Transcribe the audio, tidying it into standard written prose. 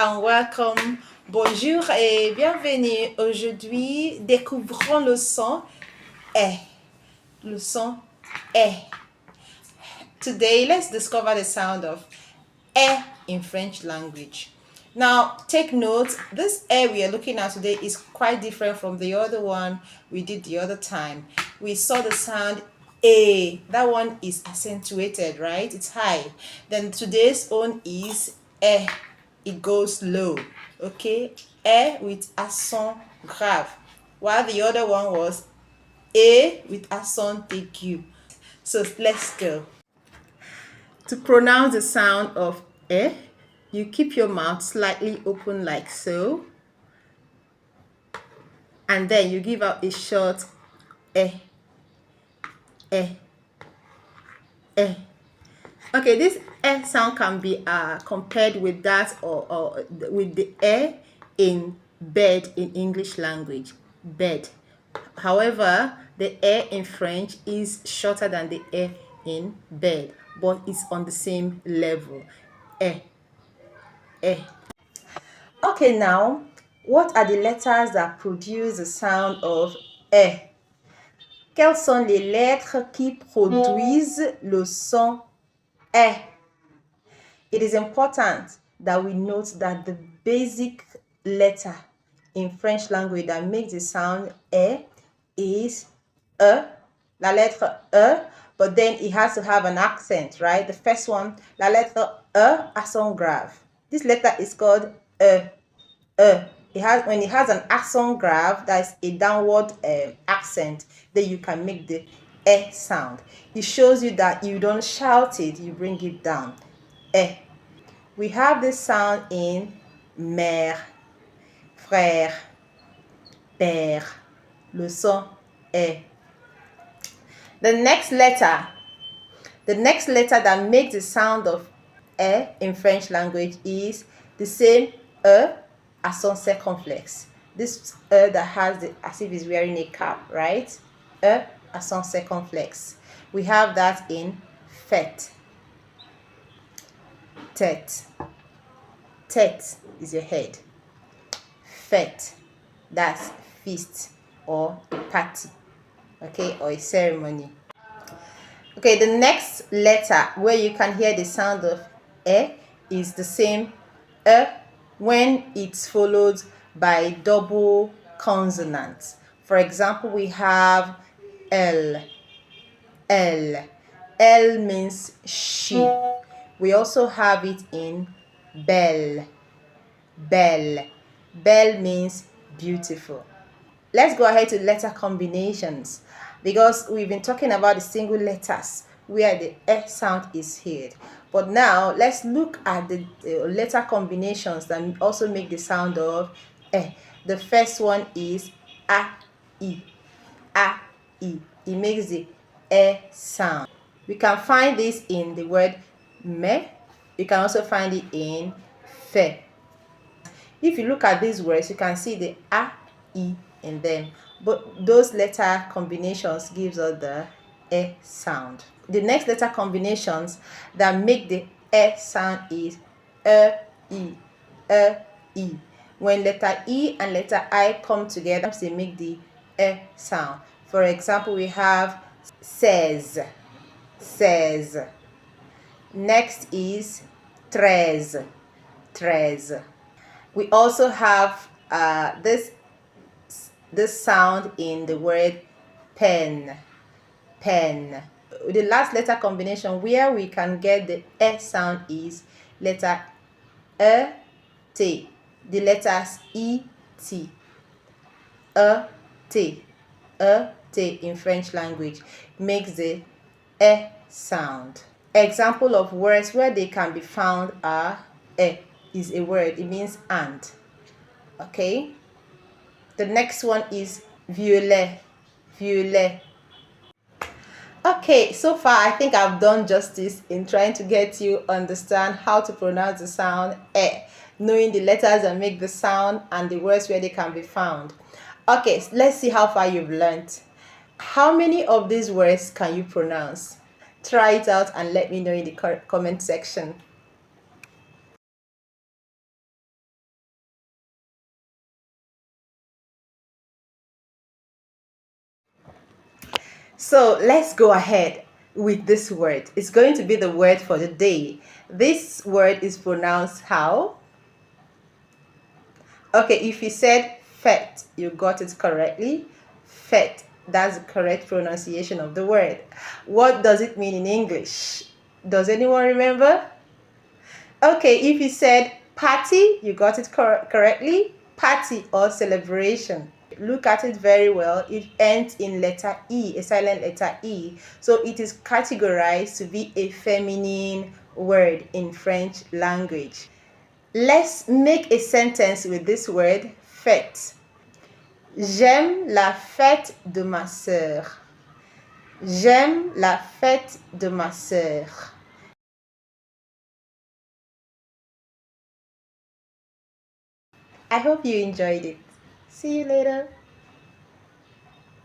and welcome. Bonjour et bienvenue. Aujourd'hui, découvrons le son E. Le son E. Today, let's discover the sound of E in French language. Now, take note, this E we are looking at today is quite different from the other one we did the other time. We saw the sound A. That one is accentuated, right? It's high. Then today's own is E. It goes low. Okay? E with accent grave. While the other one was A with accent aigu. So let's go. To pronounce the sound of E, you keep your mouth slightly open like so. And then you give out a short E. E. E. Okay, this E sound can be compared with that or with the E in bed in English language. Bed. However, the E in French is shorter than the E in bed, but it's on the same level. E. E. Okay, now, what are the letters that produce the sound of E? Quelles sont les lettres qui produisent le son E? It is important that we note that the basic letter in French language that makes the sound E is E, la lettre E, but then it has to have an accent, right? The first one, la lettre E, accent grave. This letter is called E. E. When it has an accent grave, that's a downward accent, then you can make the E sound. It shows you that you don't shout it, you bring it down. E. We have this sound in mère, frère, père. Le son E. The next letter that makes the sound of E in French language is the same E, accent circonflexe. This E that has as if it's wearing a cap, right? E, accent circonflexe. We have that in fête. Tête. Tête is your head. Fête, that's feast or a party, okay, or a ceremony. Okay, the next letter where you can hear the sound of E is the same E when it's followed by double consonants. For example, we have L. L. L means she. We also have it in belle. Belle. Belle means beautiful. Let's go ahead to letter combinations because we've been talking about the single letters where the E sound is heard. But now let's look at the letter combinations that also make the sound of E. The first one is A, I. A, I. It makes the E sound. We can find this in the word me. You can also find it in fe. If you look at these words, you can see the A, I in them. But those letter combinations gives us the E sound. The next letter combinations that make the E sound is E, I, E, I. When letter E and letter I come together, they make the E sound. For example, we have says, says. Next is treize, treize. We also have this sound in the word pen, pen. The last letter combination where we can get the E sound is letter E, T. The letters E, T. E, T. E, T in French language makes the E sound. Example of words where they can be found are E is a word, it means and. Okay, the next one is violet, violet. Okay, so far I think I've done justice in trying to get you understand how to pronounce the sound E, knowing the letters that make the sound and the words where they can be found. Okay, so let's see how far you've learned. How many of these words can you pronounce? Try it out and let me know in the comment section. So let's go ahead with this word. It's going to be the word for the day. This word is pronounced how? Okay, if you said fet, you got it correctly. Fet, that's the correct pronunciation of the word. What does it mean in English? Does anyone remember? Okay, if you said party, you got it correctly. Party or celebration. Look at it very well. It ends in letter E, a silent letter E. So it is categorized to be a feminine word in French language. Let's make a sentence with this word, fête. J'aime la fête de ma sœur. J'aime la fête de ma sœur. I hope you enjoyed it. See you later.